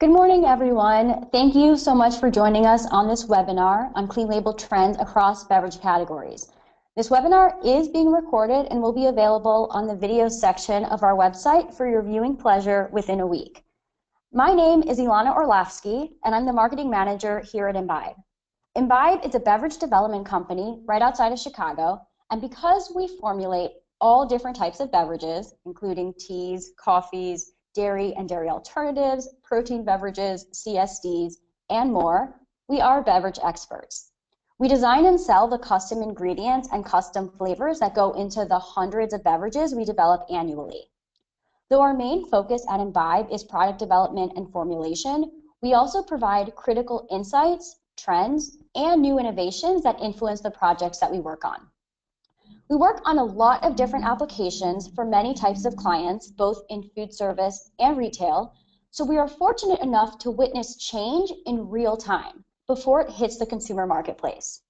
Good morning, everyone. Thank you so much for joining us on this webinar on clean label trends across beverage categories. This webinar is being recorded and will be available on the video section of our website for your viewing pleasure within a week. My name is Ilana Orlovsky, and I'm the marketing manager here at Imbibe. Imbibe is a beverage development company right outside of Chicago, and because we formulate all different types of beverages, including teas, coffees, dairy and dairy alternatives, protein beverages, CSDs, and more, we are beverage experts. We design and sell the custom ingredients and custom flavors that go into the hundreds of beverages we develop annually. Though our main focus at Imbibe is product development and formulation, we also provide critical insights, trends, and new innovations that influence the projects that we work on. We work on a lot of different applications for many types of clients, both in food service and retail, so we are fortunate enough to witness change in real time before it hits the consumer marketplace.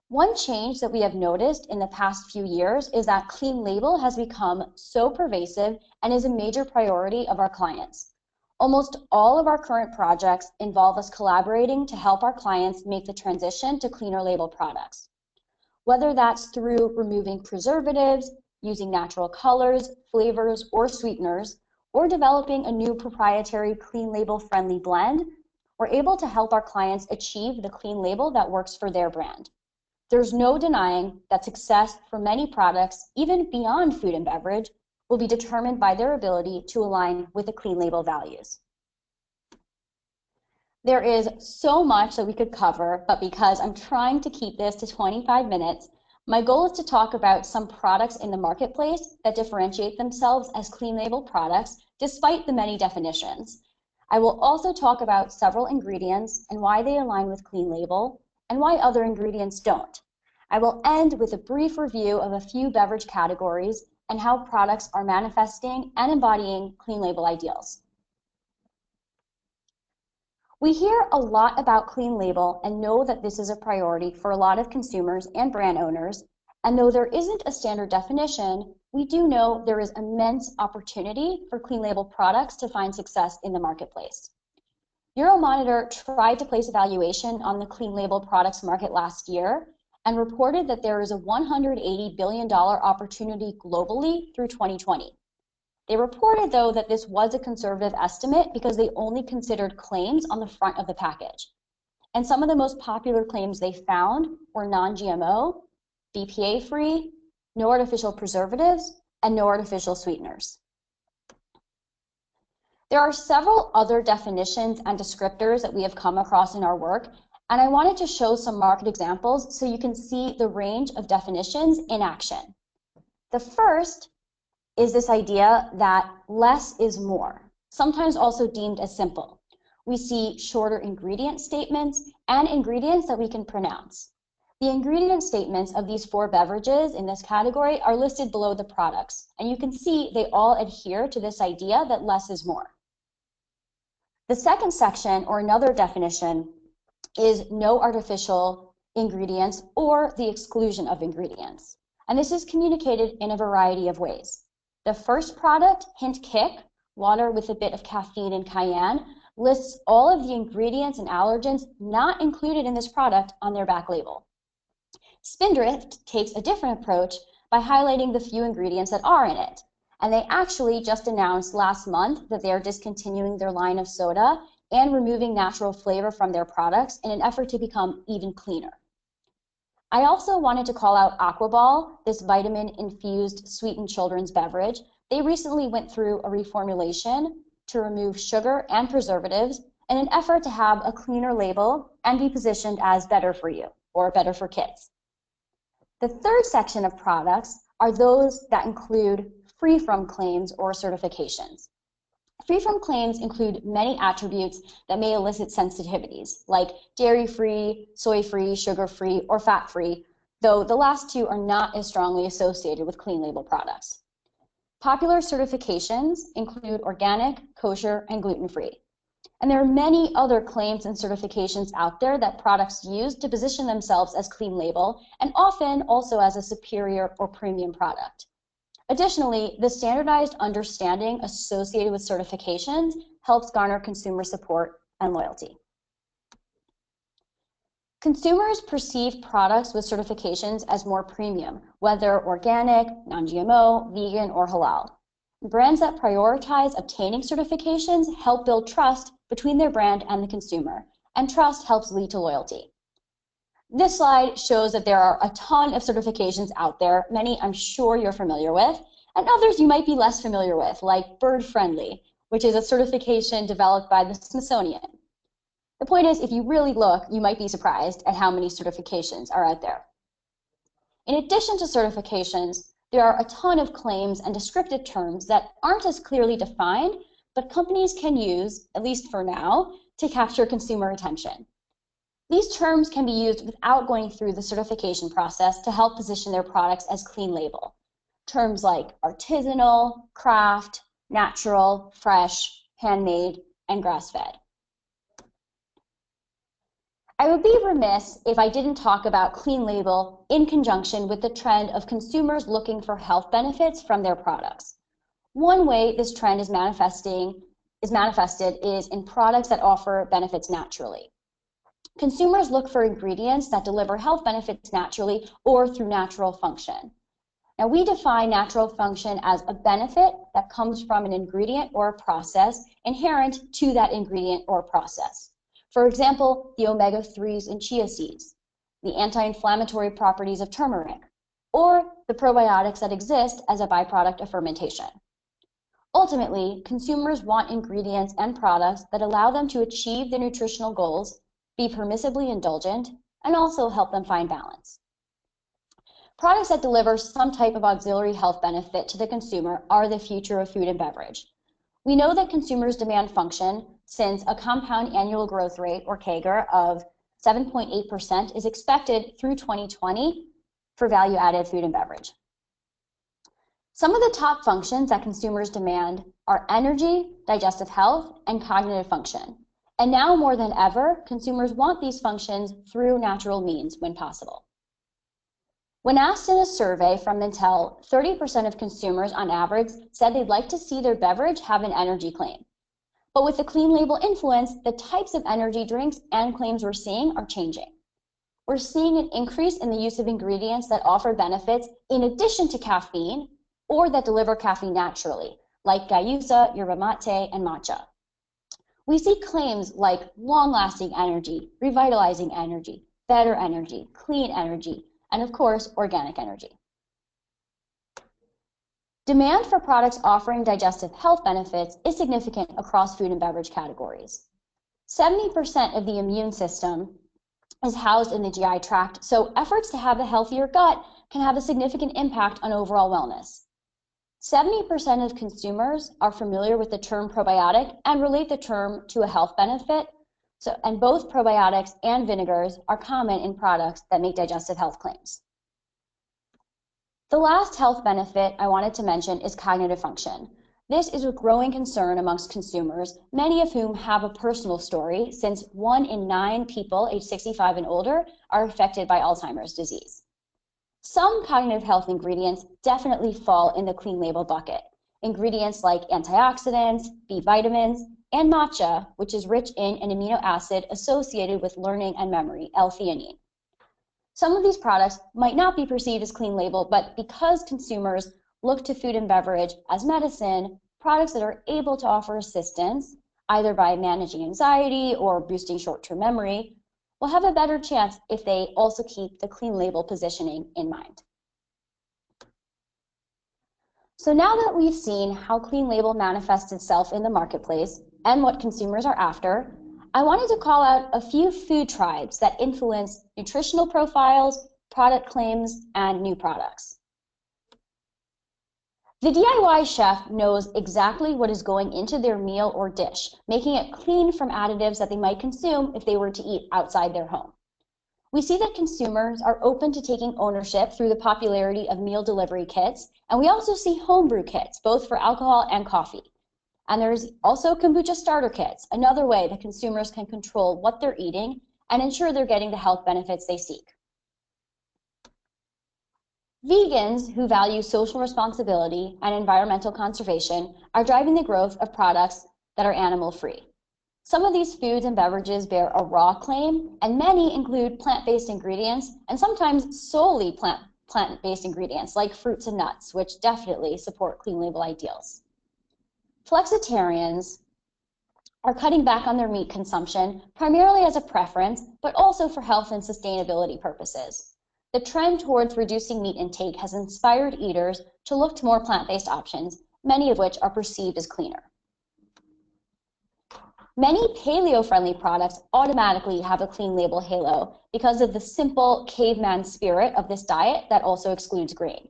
One change that we have noticed in the past few years is that clean label has become so pervasive and is a major priority of our clients. Almost all of our current projects involve us collaborating to help our clients make the transition to cleaner label products. Whether that's through removing preservatives, using natural colors, flavors, or sweeteners, or developing a new proprietary clean label friendly blend, we're able to help our clients achieve the clean label that works for their brand. There's no denying that success for many products, even beyond food and beverage, will be determined by their ability to align with the clean label values. There is so much that we could cover, but because I'm trying to keep this to 25 minutes, my goal is to talk about some products in the marketplace that differentiate themselves as clean label products despite the many definitions. I will also talk about several ingredients and why they align with clean label and why other ingredients don't. I will end with a brief review of a few beverage categories and how products are manifesting and embodying clean label ideals. We hear a lot about clean label and know that this is a priority for a lot of consumers and brand owners, and though there isn't a standard definition, we do know there is immense opportunity for clean label products to find success in the marketplace. Euromonitor tried to place a valuation on the clean label products market last year and reported that there is a $180 billion opportunity globally through 2020. They reported, though, that this was a conservative estimate because they only considered claims on the front of the package. And some of the most popular claims they found were non-GMO, BPA-free, no artificial preservatives, and no artificial sweeteners. There are several other definitions and descriptors that we have come across in our work, and I wanted to show some market examples so you can see the range of definitions in action. The first is this idea that less is more, sometimes also deemed as simple. We see shorter ingredient statements and ingredients that we can pronounce. The ingredient statements of these four beverages in this category are listed below the products, and you can see they all adhere to this idea that less is more. The second section, or another definition, is no artificial ingredients or the exclusion of ingredients. And this is communicated in a variety of ways. The first product, Hint Kick, water with a bit of caffeine and cayenne, lists all of the ingredients and allergens not included in this product on their back label. Spindrift takes a different approach by highlighting the few ingredients that are in it. And they actually just announced last month that they are discontinuing their line of soda and removing natural flavor from their products in an effort to become even cleaner. I also wanted to call out Aquaball, this vitamin-infused sweetened children's beverage. They recently went through a reformulation to remove sugar and preservatives in an effort to have a cleaner label and be positioned as better for you, or better for kids. The third section of products are those that include free-from claims or certifications. Free-from claims include many attributes that may elicit sensitivities, like dairy-free, soy-free, sugar-free, or fat-free, though the last two are not as strongly associated with clean label products. Popular certifications include organic, kosher, and gluten-free. And there are many other claims and certifications out there that products use to position themselves as clean label, and often also as a superior or premium product. Additionally, the standardized understanding associated with certifications helps garner consumer support and loyalty. Consumers perceive products with certifications as more premium, whether organic, non-GMO, vegan, or halal. Brands that prioritize obtaining certifications help build trust between their brand and the consumer, and trust helps lead to loyalty. This slide shows that there are a ton of certifications out there, many I'm sure you're familiar with, and others you might be less familiar with, like Bird Friendly, which is a certification developed by the Smithsonian. The point is, if you really look, you might be surprised at how many certifications are out there. In addition to certifications, there are a ton of claims and descriptive terms that aren't as clearly defined, but companies can use, at least for now, to capture consumer attention. These terms can be used without going through the certification process to help position their products as clean label. Terms like artisanal, craft, natural, fresh, handmade, and grass-fed. I would be remiss if I didn't talk about clean label in conjunction with the trend of consumers looking for health benefits from their products. One way this trend is manifested is in products that offer benefits naturally. Consumers look for ingredients that deliver health benefits naturally or through natural function. Now, we define natural function as a benefit that comes from an ingredient or a process inherent to that ingredient or process. For example, the omega-3s in chia seeds, the anti-inflammatory properties of turmeric, or the probiotics that exist as a byproduct of fermentation. Ultimately, consumers want ingredients and products that allow them to achieve their nutritional goals, be permissibly indulgent, and also help them find balance. Products that deliver some type of auxiliary health benefit to the consumer are the future of food and beverage. We know that consumers demand function since a compound annual growth rate, or CAGR, of 7.8% is expected through 2020 for value-added food and beverage. Some of the top functions that consumers demand are energy, digestive health, and cognitive function. And now more than ever, consumers want these functions through natural means when possible. When asked in a survey from Mintel, 30% of consumers on average said they'd like to see their beverage have an energy claim. But with the clean label influence, the types of energy drinks and claims we're seeing are changing. We're seeing an increase in the use of ingredients that offer benefits in addition to caffeine or that deliver caffeine naturally, like guayusa, yerba mate, and matcha. We see claims like long-lasting energy, revitalizing energy, better energy, clean energy, and of course, organic energy. Demand for products offering digestive health benefits is significant across food and beverage categories. 70% of the immune system is housed in the GI tract, so efforts to have a healthier gut can have a significant impact on overall wellness. 70% of consumers are familiar with the term probiotic and relate the term to a health benefit, and both probiotics and vinegars are common in products that make digestive health claims. The last health benefit I wanted to mention is cognitive function. This is a growing concern amongst consumers, many of whom have a personal story, since 1 in 9 people aged 65 and older are affected by Alzheimer's disease. Some cognitive health ingredients definitely fall in the clean label bucket. Ingredients like antioxidants, B vitamins, and matcha, which is rich in an amino acid associated with learning and memory, L-theanine. Some of these products might not be perceived as clean label, but because consumers look to food and beverage as medicine, products that are able to offer assistance, either by managing anxiety or boosting short-term memory, will have a better chance if they also keep the clean label positioning in mind. So now that we've seen how clean label manifests itself in the marketplace and what consumers are after, I wanted to call out a few food tribes that influence nutritional profiles, product claims, and new products. The DIY chef knows exactly what is going into their meal or dish, making it clean from additives that they might consume if they were to eat outside their home. We see that consumers are open to taking ownership through the popularity of meal delivery kits, and we also see homebrew kits, both for alcohol and coffee. And there's also kombucha starter kits, another way that consumers can control what they're eating and ensure they're getting the health benefits they seek. Vegans who value social responsibility and environmental conservation are driving the growth of products that are animal-free. Some of these foods and beverages bear a raw claim, and many include plant-based ingredients, and sometimes solely plant-based ingredients like fruits and nuts, which definitely support clean label ideals. Flexitarians are cutting back on their meat consumption primarily as a preference, but also for health and sustainability purposes. The trend towards reducing meat intake has inspired eaters to look to more plant-based options, many of which are perceived as cleaner. Many paleo-friendly products automatically have a clean label halo because of the simple caveman spirit of this diet that also excludes grain.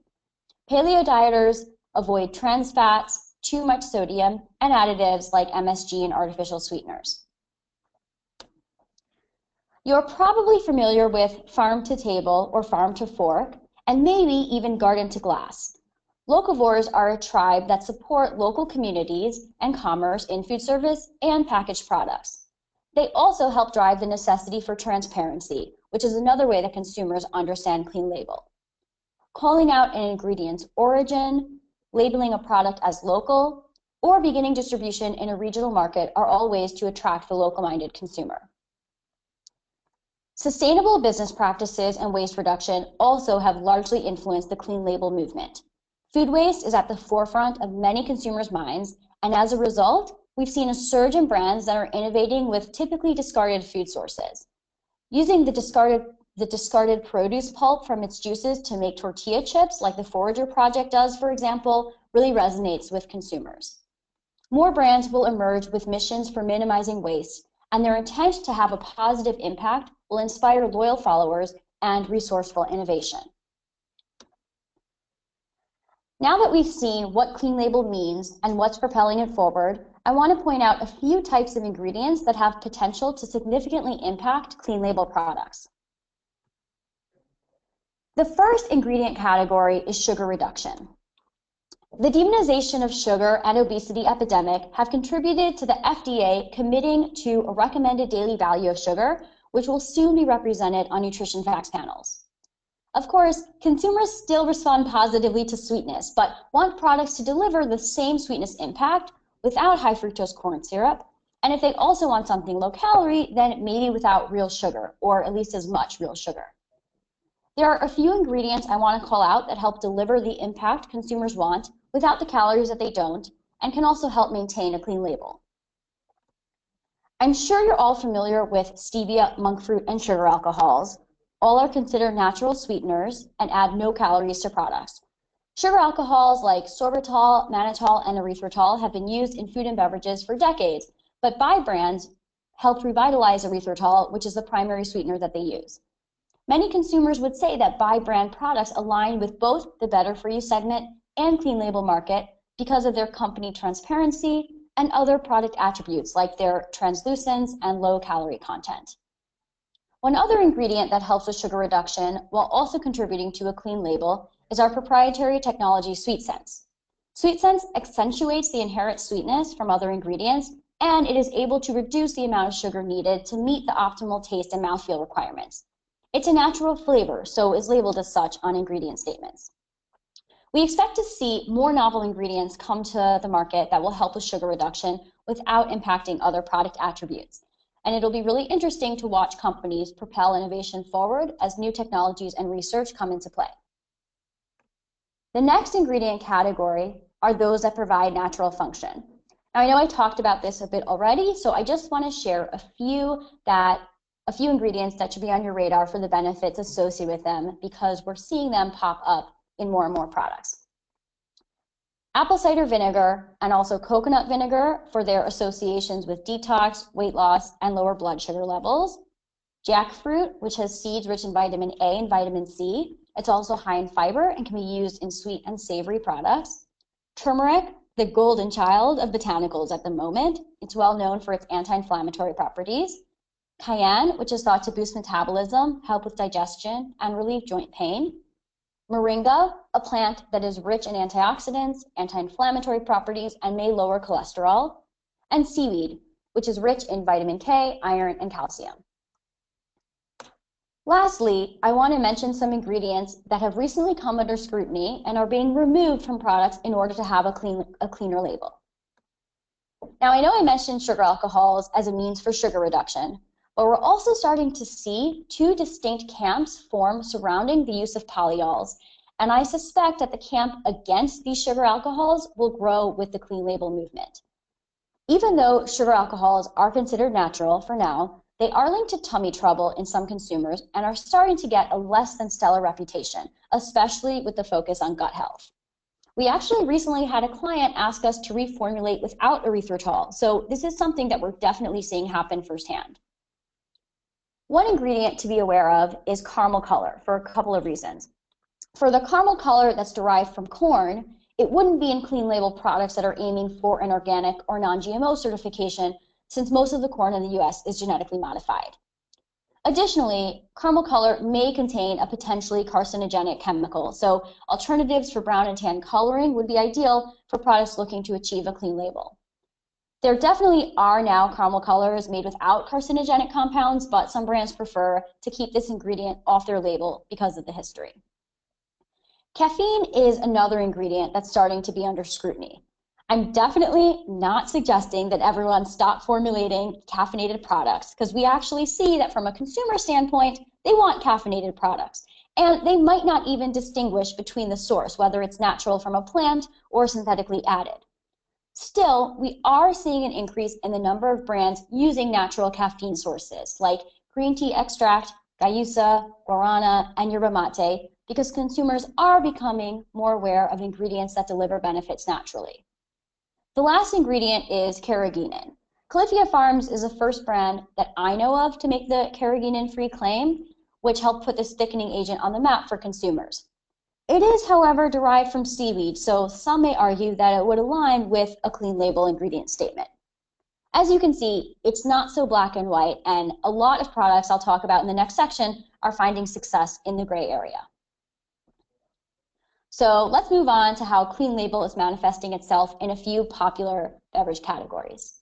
Paleo dieters avoid trans fats, too much sodium, and additives like MSG and artificial sweeteners. You're probably familiar with farm to table or farm to fork, and maybe even garden to glass. Locavores are a tribe that support local communities and commerce in food service and packaged products. They also help drive the necessity for transparency, which is another way that consumers understand clean label. Calling out an ingredient's origin, labeling a product as local, or beginning distribution in a regional market are all ways to attract the local-minded consumer. Sustainable business practices and waste reduction also have largely influenced the clean label movement. Food waste is at the forefront of many consumers' minds, and as a result, we've seen a surge in brands that are innovating with typically discarded food sources. Using the discarded produce pulp from its juices to make tortilla chips, like the Forager Project does, for example, really resonates with consumers. More brands will emerge with missions for minimizing waste, and their intent to have a positive impact will inspire loyal followers and resourceful innovation. Now that we've seen what clean label means and what's propelling it forward, I want to point out a few types of ingredients that have potential to significantly impact clean label products. The first ingredient category is sugar reduction. The demonization of sugar and obesity epidemic have contributed to the FDA committing to a recommended daily value of sugar, which will soon be represented on nutrition facts panels. Of course, consumers still respond positively to sweetness, but want products to deliver the same sweetness impact without high fructose corn syrup. And if they also want something low calorie, then maybe without real sugar, or at least as much real sugar. There are a few ingredients I want to call out that help deliver the impact consumers want without the calories that they don't, and can also help maintain a clean label. I'm sure you're all familiar with stevia, monk fruit, and sugar alcohols. All are considered natural sweeteners and add no calories to products. Sugar alcohols like sorbitol, mannitol, and erythritol have been used in food and beverages for decades, but Bai brands helped revitalize erythritol, which is the primary sweetener that they use. Many consumers would say that Bai brand products align with both the better for you segment and clean label market because of their company transparency and other product attributes like their translucence and low calorie content. One other ingredient that helps with sugar reduction while also contributing to a clean label is our proprietary technology, SweetSense. SweetSense accentuates the inherent sweetness from other ingredients, and it is able to reduce the amount of sugar needed to meet the optimal taste and mouthfeel requirements. It's a natural flavor, so is labeled as such on ingredient statements. We expect to see more novel ingredients come to the market that will help with sugar reduction without impacting other product attributes. And it'll be really interesting to watch companies propel innovation forward as new technologies and research come into play. The next ingredient category are those that provide natural function. Now, I know I talked about this a bit already, so I just want to share a few ingredients that should be on your radar for the benefits associated with them, because we're seeing them pop up in more and more products. Apple cider vinegar and also coconut vinegar for their associations with detox, weight loss, and lower blood sugar levels. Jackfruit, which has seeds rich in vitamin A and vitamin C. It's also high in fiber and can be used in sweet and savory products. Turmeric, the golden child of botanicals at the moment. It's well known for its anti-inflammatory properties. Cayenne, which is thought to boost metabolism, help with digestion, and relieve joint pain. Moringa, a plant that is rich in antioxidants, anti-inflammatory properties, and may lower cholesterol. And seaweed, which is rich in vitamin K, iron, and calcium. Lastly, I want to mention some ingredients that have recently come under scrutiny and are being removed from products in order to have a cleaner label. Now, I know I mentioned sugar alcohols as a means for sugar reduction, but we're also starting to see two distinct camps form surrounding the use of polyols, and I suspect that the camp against these sugar alcohols will grow with the clean label movement. Even though sugar alcohols are considered natural for now, they are linked to tummy trouble in some consumers and are starting to get a less than stellar reputation, especially with the focus on gut health. We actually recently had a client ask us to reformulate without erythritol, so this is something that we're definitely seeing happen firsthand. One ingredient to be aware of is caramel color for a couple of reasons. For the caramel color that's derived from corn, it wouldn't be in clean label products that are aiming for an organic or non-GMO certification, since most of the corn in the US is genetically modified. Additionally, caramel color may contain a potentially carcinogenic chemical, so alternatives for brown and tan coloring would be ideal for products looking to achieve a clean label. There definitely are now caramel colors made without carcinogenic compounds, but some brands prefer to keep this ingredient off their label because of the history. Caffeine is another ingredient that's starting to be under scrutiny. I'm definitely not suggesting that everyone stop formulating caffeinated products, because we actually see that from a consumer standpoint, they want caffeinated products. And they might not even distinguish between the source, whether it's natural from a plant or synthetically added. Still, we are seeing an increase in the number of brands using natural caffeine sources like green tea extract, guayusa, guarana, and yerba mate, because consumers are becoming more aware of ingredients that deliver benefits naturally. The last ingredient is carrageenan. Califia Farms is the first brand that I know of to make the carrageenan-free claim, which helped put this thickening agent on the map for consumers. It is, however, derived from seaweed, so some may argue that it would align with a clean label ingredient statement. As you can see, it's not so black and white, and a lot of products I'll talk about in the next section are finding success in the gray area. So let's move on to how clean label is manifesting itself in a few popular beverage categories.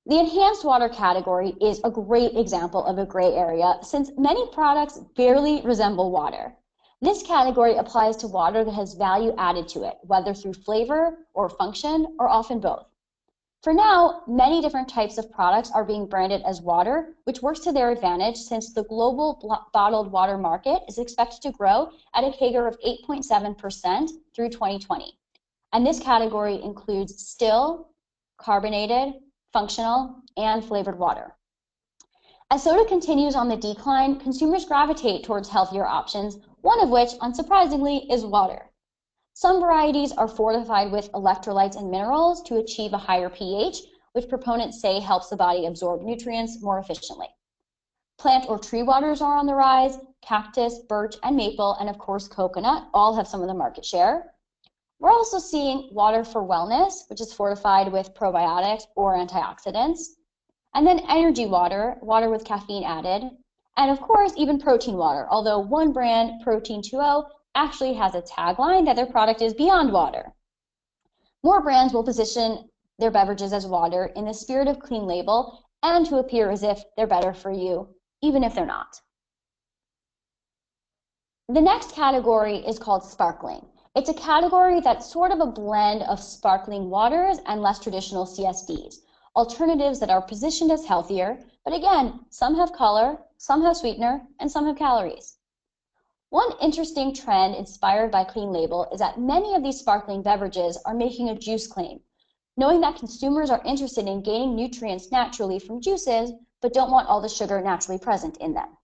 The enhanced water category is a great example of a gray area, since many products barely resemble water. This category applies to water that has value added to it, whether through flavor or function, or often both. For now, many different types of products are being branded as water, which works to their advantage since the global bottled water market is expected to grow at a CAGR of 8.7% through 2020. And this category includes still, carbonated, functional, and flavored water. As soda continues on the decline, consumers gravitate towards healthier options, one of which, unsurprisingly, is water. Some varieties are fortified with electrolytes and minerals to achieve a higher pH, which proponents say helps the body absorb nutrients more efficiently. Plant or tree waters are on the rise. Cactus, birch, and maple, and of course coconut, all have some of the market share. We're also seeing water for wellness, which is fortified with probiotics or antioxidants. And then energy water, water with caffeine added. And of course, even protein water, although one brand, Protein 2.0, actually has a tagline that their product is beyond water. More brands will position their beverages as water in the spirit of clean label and to appear as if they're better for you, even if they're not. The next category is called sparkling. It's a category that's sort of a blend of sparkling waters and less traditional CSDs, alternatives that are positioned as healthier, but again, some have color, some have sweetener, and some have calories. One interesting trend inspired by Clean Label is that many of these sparkling beverages are making a juice claim, knowing that consumers are interested in gaining nutrients naturally from juices, but don't want all the sugar naturally present in them.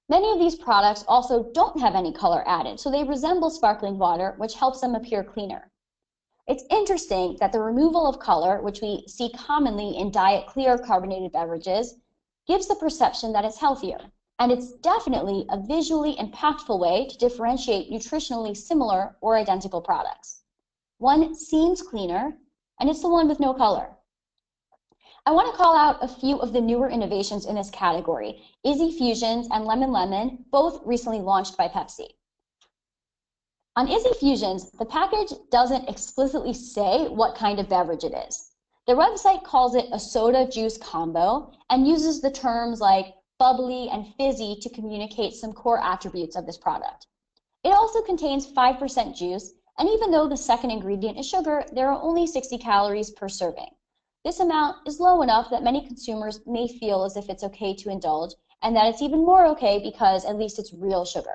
Many of these products also don't have any color added, so they resemble sparkling water, which helps them appear cleaner. It's interesting that the removal of color, which we see commonly in diet clear carbonated beverages, gives the perception that it's healthier. And it's definitely a visually impactful way to differentiate nutritionally similar or identical products. One seems cleaner, and it's the one with no color. I want to call out a few of the newer innovations in this category, Izzy Fusions and Lemon Lemon, both recently launched by Pepsi. On Izzy Fusions, the package doesn't explicitly say what kind of beverage it is. Their website calls it a soda juice combo and uses the terms like bubbly and fizzy to communicate some core attributes of this product. It also contains 5% juice And even though the second ingredient is sugar, there are only 60 calories per serving. This amount is low enough that many consumers may feel as if it's okay to indulge, and that it's even more okay because at least it's real sugar.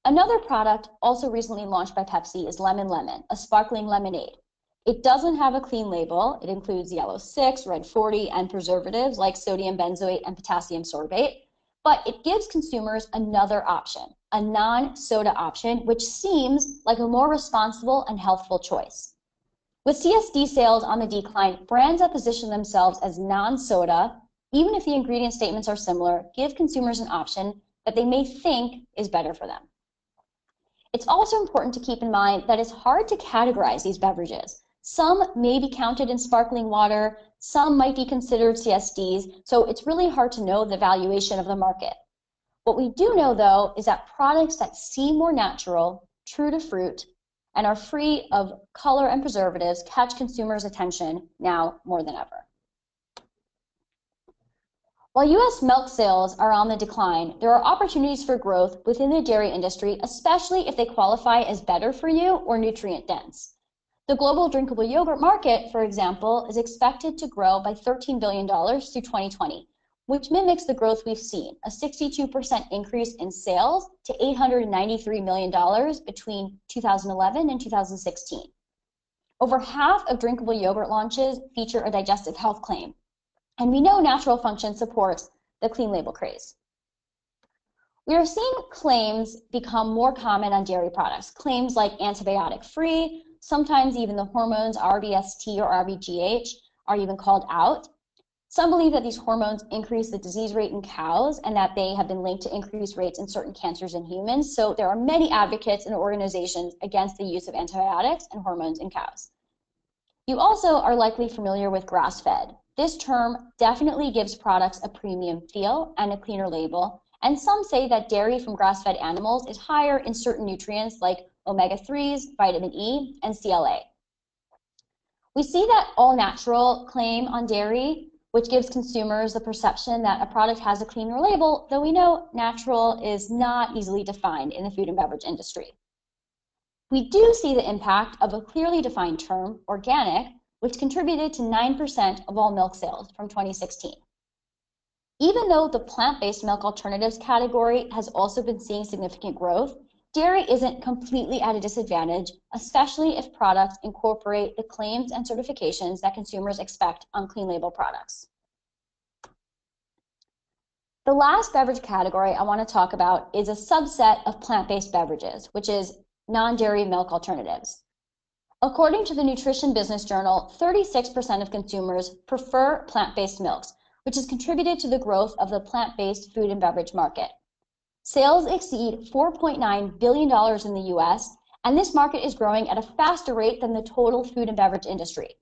Another product also recently launched by Pepsi is Lemon Lemon, a sparkling lemonade. It doesn't have a clean label. It includes yellow 6, red 40, and preservatives like sodium benzoate and potassium sorbate, but it gives consumers another option, a non-soda option, which seems like a more responsible and healthful choice. With CSD sales on the decline, brands that position themselves as non-soda, even if the ingredient statements are similar, give consumers an option that they may think is better for them. It's also important to keep in mind that it's hard to categorize these beverages. Some may be counted in sparkling water, some might be considered CSDs, so it's really hard to know the valuation of the market. What we do know, though, is that products that seem more natural, true to fruit, and are free of color and preservatives catch consumers' attention now more than ever. While U.S. milk sales are on the decline, there are opportunities for growth within the dairy industry, especially if they qualify as better for you or nutrient dense. The global drinkable yogurt market, for example, is expected to grow by $13 billion through 2020, which mimics the growth we've seen, a 62% increase in sales to $893 million between 2011 and 2016. Over half of drinkable yogurt launches feature a digestive health claim. And we know natural function supports the clean label craze. We are seeing claims become more common on dairy products. Claims like antibiotic-free, sometimes even the hormones RBST or RBGH are even called out. Some believe that these hormones increase the disease rate in cows and that they have been linked to increased rates in certain cancers in humans. So there are many advocates and organizations against the use of antibiotics and hormones in cows. You also are likely familiar with grass-fed. This term definitely gives products a premium feel and a cleaner label, and some say that dairy from grass-fed animals is higher in certain nutrients like omega-3s, vitamin E, and CLA. We see that all-natural claim on dairy, which gives consumers the perception that a product has a cleaner label, though we know natural is not easily defined in the food and beverage industry. We do see the impact of a clearly defined term, organic, which contributed to 9% of all milk sales from 2016. Even though the plant-based milk alternatives category has also been seeing significant growth, dairy isn't completely at a disadvantage, especially if products incorporate the claims and certifications that consumers expect on clean label products. The last beverage category I want to talk about is a subset of plant-based beverages, which is non-dairy milk alternatives. According to the Nutrition Business Journal, 36% of consumers prefer plant-based milks, which has contributed to the growth of the plant-based food and beverage market. Sales exceed $4.9 billion in the US, and this market is growing at a faster rate than the total food and beverage industry.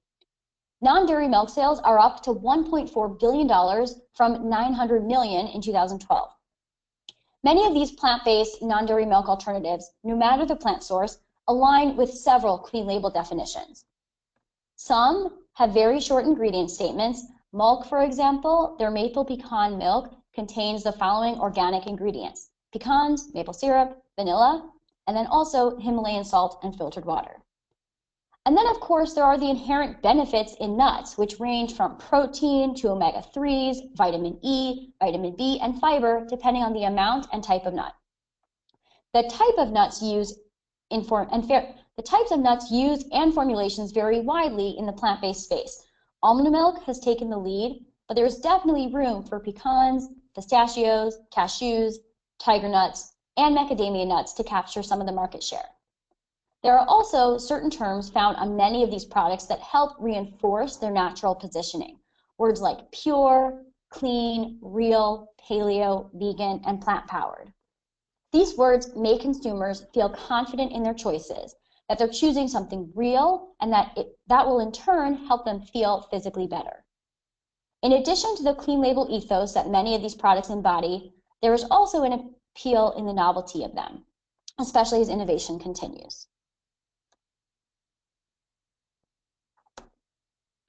Non-dairy milk sales are up to $1.4 billion from $900 million in 2012. Many of these plant-based non-dairy milk alternatives, no matter the plant source, align with several clean label definitions. Some have very short ingredient statements. Milk, for example, their maple pecan milk contains the following organic ingredients: pecans, maple syrup, vanilla, and then also Himalayan salt and filtered water. And then, of course, there are the inherent benefits in nuts, which range from protein to omega-3s, vitamin E, vitamin B, and fiber, depending on the amount and type of nut. The types of nuts used and formulations vary widely in the plant-based space. Almond milk has taken the lead, but there is definitely room for pecans, pistachios, cashews, tiger nuts, and macadamia nuts to capture some of the market share. There are also certain terms found on many of these products that help reinforce their natural positioning. Words like pure, clean, real, paleo, vegan, and plant-powered. These words make consumers feel confident in their choices, that they're choosing something real, and that will in turn help them feel physically better. In addition to the clean label ethos that many of these products embody, there is also an appeal in the novelty of them, especially as innovation continues.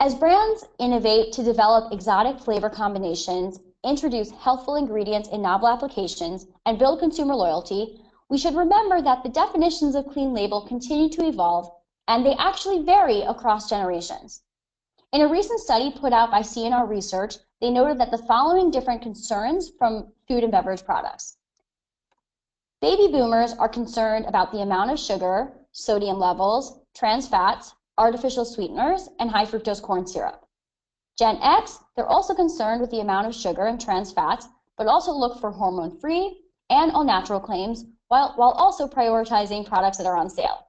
As brands innovate to develop exotic flavor combinations, introduce healthful ingredients in novel applications, and build consumer loyalty, we should remember that the definitions of clean label continue to evolve, and they actually vary across generations. In a recent study put out by CNR Research, they noted that the following different concerns from food and beverage products. Baby boomers are concerned about the amount of sugar, sodium levels, trans fats, artificial sweeteners, and high fructose corn syrup. Gen X, they're also concerned with the amount of sugar and trans fats, but also look for hormone-free and all-natural claims, while also prioritizing products that are on sale.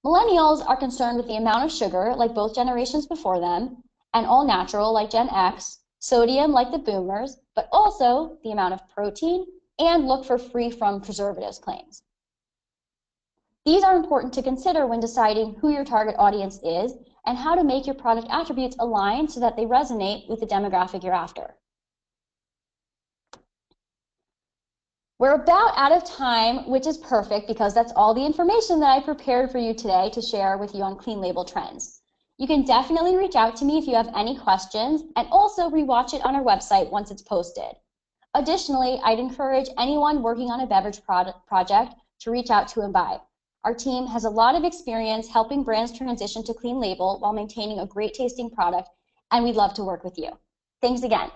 Millennials are concerned with the amount of sugar, like both generations before them, and all-natural, like Gen X, sodium, like the boomers, but also the amount of protein, and look for free from preservatives claims. These are important to consider when deciding who your target audience is and how to make your product attributes align so that they resonate with the demographic you're after. We're about out of time, which is perfect because that's all the information that I prepared for you today to share with you on clean label trends. You can definitely reach out to me if you have any questions, and also rewatch it on our website once it's posted. Additionally, I'd encourage anyone working on a beverage project to reach out to Imbibe. Our team has a lot of experience helping brands transition to clean label while maintaining a great tasting product, and we'd love to work with you. Thanks again.